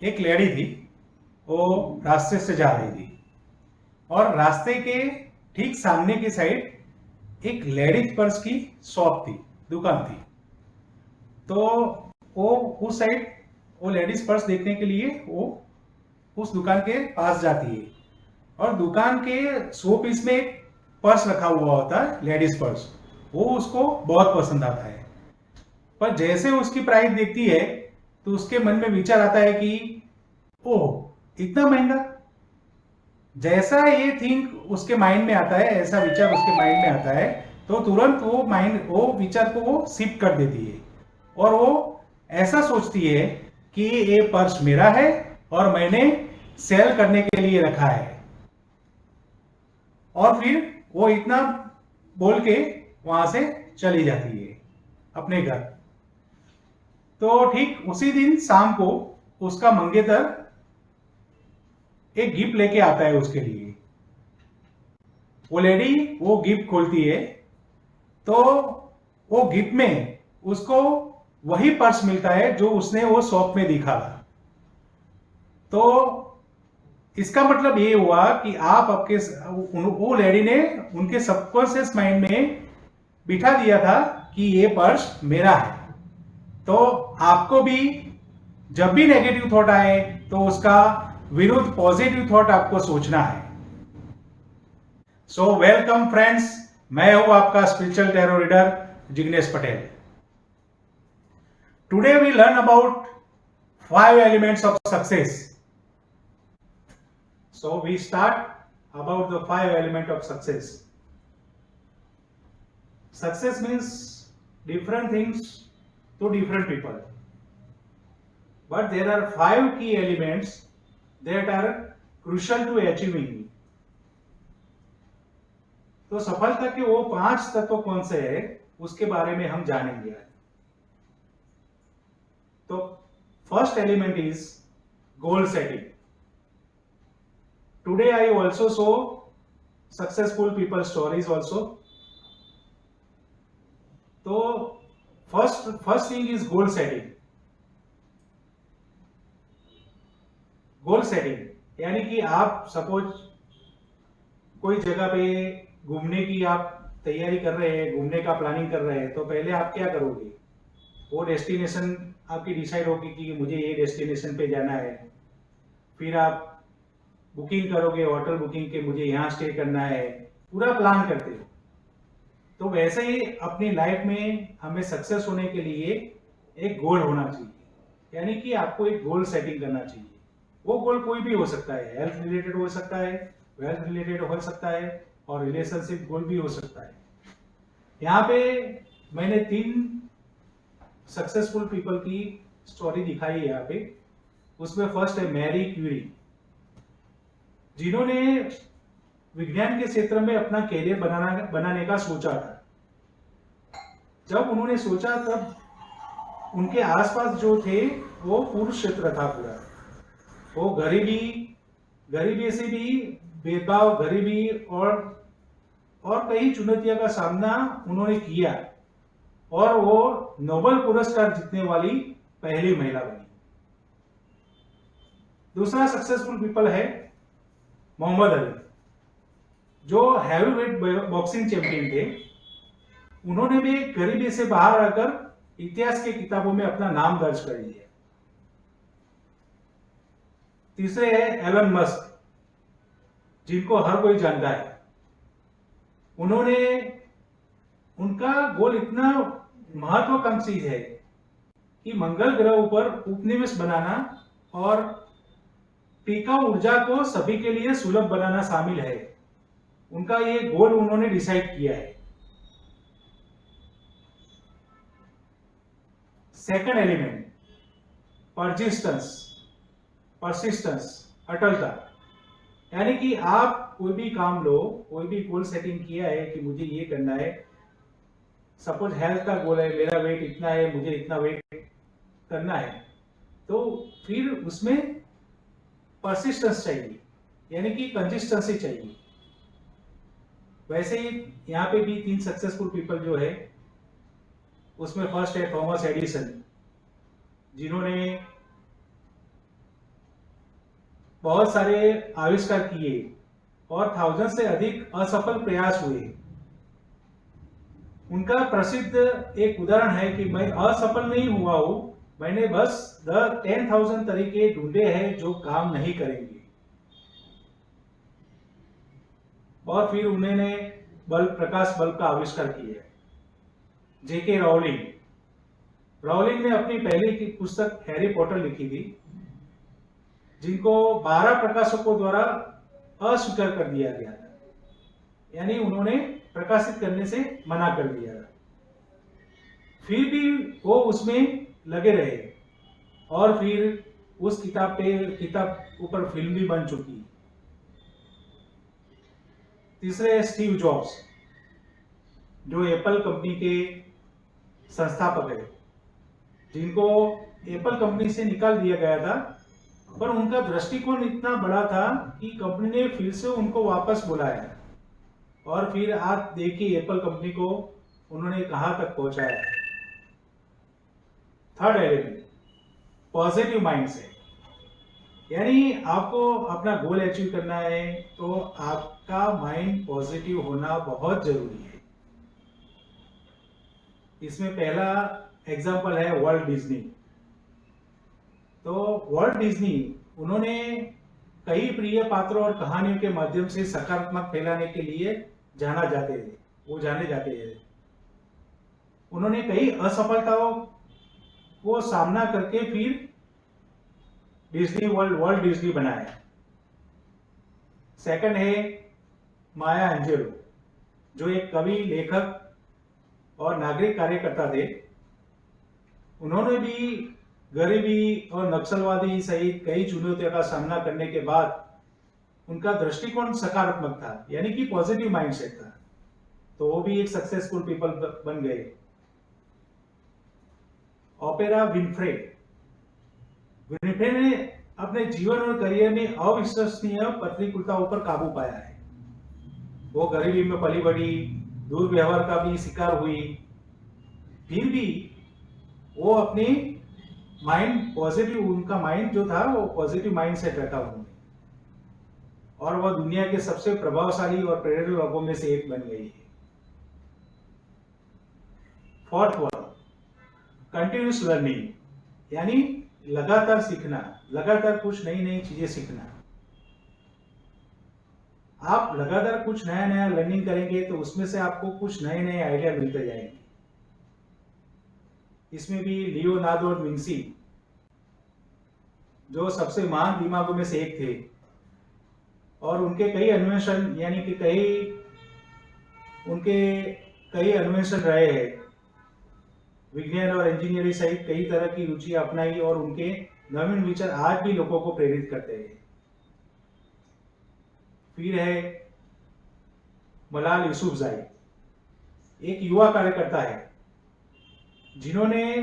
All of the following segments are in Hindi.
एक लेडी थी। वो रास्ते से जा रही थी और रास्ते के ठीक सामने की साइड एक लेडीज पर्स की शॉप थी, दुकान थी। तो वो उस साइड वो लेडीज पर्स देखने के लिए वो उस दुकान के पास जाती है और दुकान के शो पीस में एक पर्स रखा हुआ होता है, लेडीज पर्स। वो उसको बहुत पसंद आता है। पर जैसे उसकी प्राइस देखती है तो उसके मन में विचार आता है कि ओह, इतना महंगा। जैसा ये थिंक उसके माइंड में आता है, ऐसा विचार उसके माइंड में आता है, तो तुरंत वो विचार को वो शिफ्ट कर देती है और वो ऐसा सोचती है कि ये पर्स मेरा है और मैंने सेल करने के लिए रखा है। और फिर वो इतना बोल के वहां से चली जाती है अपने घर। तो ठीक उसी दिन शाम को उसका मंगेतर एक गिफ्ट लेके आता है उसके लिए। वो लेडी वो गिफ्ट खोलती है तो वो गिफ्ट में उसको वही पर्स मिलता है जो उसने वो शॉप में देखा था। तो इसका मतलब ये हुआ कि आप आपके वो लेडी ने उनके सबकॉन्शियस माइंड में बिठा दिया था कि ये पर्स मेरा है। तो आपको भी जब भी नेगेटिव थॉट आए तो उसका विरुद्ध पॉजिटिव थॉट आपको सोचना है। सो वेलकम फ्रेंड्स, मैं हूं आपका spiritual tarot reader Jignesh Patel. Today we learn about 5 elements of success. So we start about the 5 elements of success. Success means different things to different people, but there are 5 key elements that are crucial to achieving. तो सफलता के वो 5 तत्व कौन से है उसके बारे में हम जानेंगे। तो first element is goal setting. Today I also show successful people stories also. तो first thing is goal setting. Goal setting यानी कि आप सपोज कोई जगह पे घूमने की आप तैयारी कर रहे हैं, घूमने का प्लानिंग कर रहे हैं, तो पहले आप क्या करोगे? वो डेस्टिनेशन आपकी डिसाइड होगी कि मुझे ये डेस्टिनेशन पे जाना है। फिर आप बुकिंग करोगे, होटल बुकिंग के मुझे यहाँ स्टे करना है, पूरा प्लान करते हो। तो वैसे ही अपनी लाइफ में हमें सक्सेस होने के लिए एक गोल होना चाहिए, यानी कि आपको एक गोल सेटिंग करना चाहिए। वो गोल कोई भी हो सकता है, हेल्थ रिलेटेड हो सकता है, वेल्थ रिलेटेड हो सकता है और रिलेशनशिप गोल भी हो सकता है। यहाँ पे मैंने 3 सक्सेसफुल पीपल की स्टोरी दिखाई है यहाँ पे। उसमें फर्स्ट है मैरी क्यूरी, जिन्होंने विज्ञान के क्षेत्र में अपना कैरियर बनाने का सोचा था। जब उन्होंने सोचा तब उनके आसपास जो थे वो पुरुष क्षेत्र था पूरा। वो गरीबी से भी भेदभाव, गरीबी और कई चुनौतियों का सामना उन्होंने किया और वो नोबेल पुरस्कार जीतने वाली पहली महिला बनी। दूसरा सक्सेसफुल पीपल है मोहम्मद अली, जो हैवीवेट बॉक्सिंग चैंपियन थे। उन्होंने भी गरीबी से बाहर आकर इतिहास के किताबों में अपना नाम दर्ज कर लिया। तीसरे है एलन मस्क, जिनको हर कोई जानता है। उनका गोल इतना महत्वाकांक्षी है कि मंगल ग्रह पर उपनिवेश बनाना और टिकाऊ ऊर्जा को सभी के लिए सुलभ बनाना शामिल है। उनका ये गोल उन्होंने डिसाइड किया है। सेकंड एलिमेंट परसिस्टेंस, अटलता। यानी कि आप कोई भी काम लो, कोई भी गोल सेटिंग किया है कि मुझे ये करना है। सपोज हेल्थ का गोल है, मेरा वेट इतना है, मुझे इतना वेट करना है, तो फिर उसमें परसिस्टेंस चाहिए, यानी कि कंसिस्टेंसी चाहिए। वैसे ही यहाँ पे भी 3 सक्सेसफुल पीपल जो है, उसमें फर्स्ट है थॉमस एडिसन, जिन्होंने बहुत सारे आविष्कार किए और 1000 से अधिक असफल प्रयास हुए। उनका प्रसिद्ध एक उदाहरण है कि मैं असफल नहीं हुआ हूं, मैंने बस 10,000 तरीके ढूंढे हैं जो काम नहीं करेंगे। और फिर उन्होंने प्रकाश बल्ब का आविष्कार किया। जेके राउलिंग ने अपनी पहली की पुस्तक हैरी पॉटर लिखी थी, जिनको 12 प्रकाशकों द्वारा अस्वीकार कर दिया गया था, यानी उन्होंने प्रकाशित करने से मना कर दिया था। फिर भी वो उसमें लगे रहे और फिर उस किताब ऊपर फिल्म भी बन चुकी। तीसरे स्टीव जॉब्स, जो एप्पल कंपनी के संस्थापक है, जिनको एप्पल कंपनी से निकाल दिया गया था, पर उनका दृष्टिकोण इतना बड़ा था कि कंपनी ने फिर से उनको वापस बुलाया और फिर आप देखिए एप्पल कंपनी को उन्होंने कहां तक पहुंचाया। थर्ड एलिमेंट, पॉजिटिव माइंडसेट, यानी आपको अपना गोल अचीव करना है तो आपका माइंड पॉजिटिव होना बहुत जरूरी है। इसमें पहला एग्जांपल है वर्ल्ट डिज्नी। तो वर्ल्ट डिज्नी, उन्होंने कई प्रिय पात्रों और कहानियों के माध्यम से सकारात्मक फैलाने के लिए जाने जाते थे। उन्होंने कई असफलताओं को सामना करके फिर वर्ल्ड डिज्नी बनाया। सेकंड है माया एंजेलो, जो एक कवि, लेखक और नागरिक कार्यकर्ता थे। उन्होंने भी गरीबी और नक्सलवादी सहित कई चुनौतियों का सामना करने के बाद उनका दृष्टिकोण सकारात्मक था, यानी कि पॉजिटिव माइंडसेट था, तो वो भी एक सक्सेसफुल पीपल बन गए। ओपेरा विनफ्रे ने अपने जीवन और करियर में अविश्वसनीय प्रतिकूलताओं पर काबू पाया है। वो गरीबी में पली बढ़ी, दुर्व्यवहार का भी शिकार हुई, फिर भी वो अपनी उनका माइंड जो था वो पॉजिटिव माइंड सेट रखा उन्होंने, और वह दुनिया के सबसे प्रभावशाली और प्रेरक लोगों में से एक बन गई है। फोर्थ वन, कंटिन्यूस लर्निंग, यानी लगातार सीखना, लगातार कुछ नई नई चीजें सीखना। आप लगातार कुछ नया नया लर्निंग करेंगे तो उसमें से आपको कुछ नए नए आइडिया मिलते जाएंगे। इसमें भी लियोनार्डो विंसी, जो सबसे महान दिमागों में से एक थे, और उनके कई अन्वेषण, यानी कि कई अन्वेषण रहे हैं। विज्ञान और इंजीनियरिंग सहित कई तरह की रुचि अपनाई और उनके नवीन विचार आज भी लोगों को प्रेरित करते हैं। फिर है मलाल यूसुफजई, एक युवा कार्यकर्ता है जिन्होंने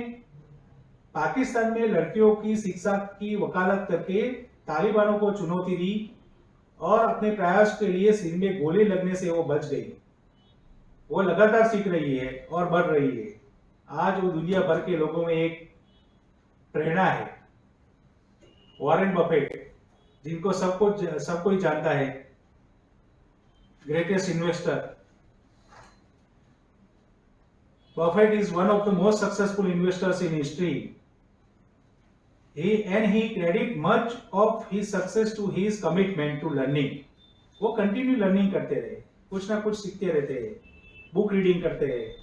पाकिस्तान में लड़कियों की शिक्षा की वकालत करके तालिबानों को चुनौती दी और अपने प्रयास के लिए सिर में गोली लगने से वो बच गई। वो लगातार सीख रही है और बढ़ रही है। आज वो दुनिया भर के लोगों में एक प्रेरणा है। वॉरेन बफेट, जिनको सब कोई जानता है, greatest investor. Buffett is one of the most successful investors in history. He credit much of his success to his commitment to learning. वो कंटिन्यू लर्निंग करते रहे, कुछ ना कुछ सीखते रहते हैं, बुक रीडिंग करते हैं।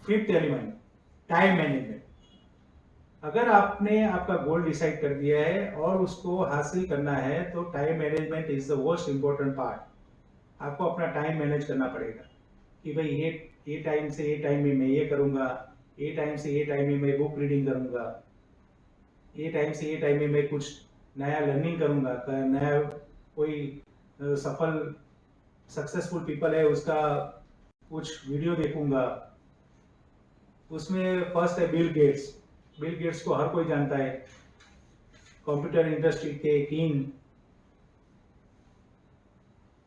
Fifth element, time management. अगर आपने आपका गोल डिसाइड कर दिया है और उसको हासिल करना है तो time management is the most important part. आपको अपना टाइम मैनेज करना पड़ेगा कि भाई ये टाइम से ये टाइम में मैं ये करूंगा, ये टाइम से ये टाइम में मैं बुक रीडिंग करूंगा, ये टाइम से ये टाइम में मैं कुछ नया लर्निंग करूंगा, नया कोई सफल सक्सेसफुल पीपल है उसका कुछ वीडियो देखूंगा। उसमें फर्स्ट है बिल गेट्स को हर कोई जानता है, कंप्यूटर इंडस्ट्री के किंग।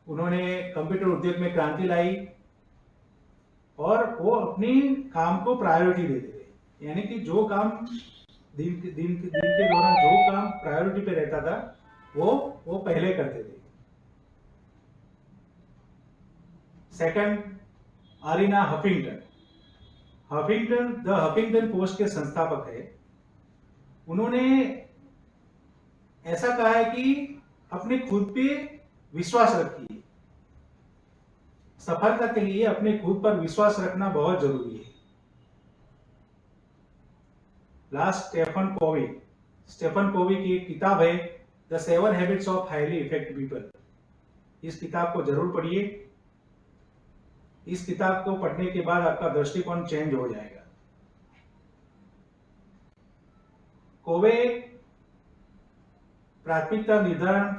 उन्होंने कंप्यूटर उद्योग में क्रांति लाई और वो अपनी काम को प्रायोरिटी देते थे, यानी कि जो काम दिन के दौरान जो काम प्रायोरिटी पे रहता था वो पहले करते थे। Second, Arianna Huffington. The Huffington Post के संस्थापक है। उन्होंने ऐसा कहा है कि अपने खुद पे विश्वास रखिए। सफलता के लिए अपने खुद पर विश्वास रखना बहुत जरूरी है। लास्ट, स्टेफन कोवी की एक किताब है the 7 habits of highly effective people. इस किताब को जरूर पढ़िए। इस किताब को पढ़ने के बाद आपका दृष्टिकोण चेंज हो जाएगा। कोवे प्राथमिकता निर्धारण,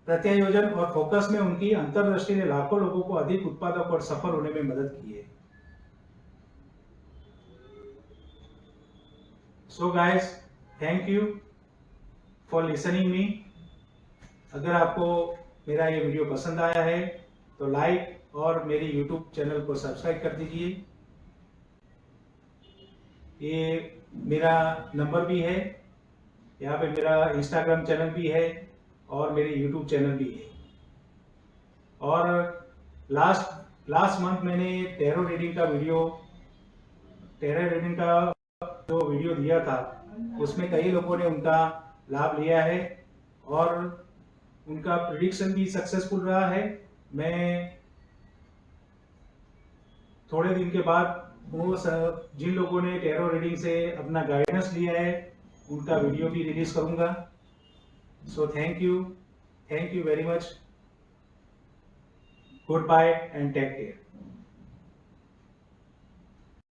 प्रत्यायोजन और फोकस में उनकी अंतर्दृष्टि ने लाखों लोगों को अधिक उत्पादक और सफल होने में मदद की है। So guys, thank you for listening me. अगर आपको मेरा ये वीडियो पसंद आया है तो लाइक और मेरी यूट्यूब चैनल को सब्सक्राइब कर दीजिए। ये मेरा नंबर भी है, यहाँ पे मेरा इंस्टाग्राम चैनल भी है और मेरे यूट्यूब चैनल भी है। और लास्ट मंथ मैंने टैरो रीडिंग का जो वीडियो दिया था उसमें कई लोगों ने उनका लाभ लिया है और उनका प्रेडिक्शन भी सक्सेसफुल रहा है। मैं थोड़े दिन के बाद जिन लोगों ने टैरो रीडिंग से अपना गाइडेंस लिया है उनका वीडियो भी रिलीज करूंगा। So thank you very much. Goodbye and take care.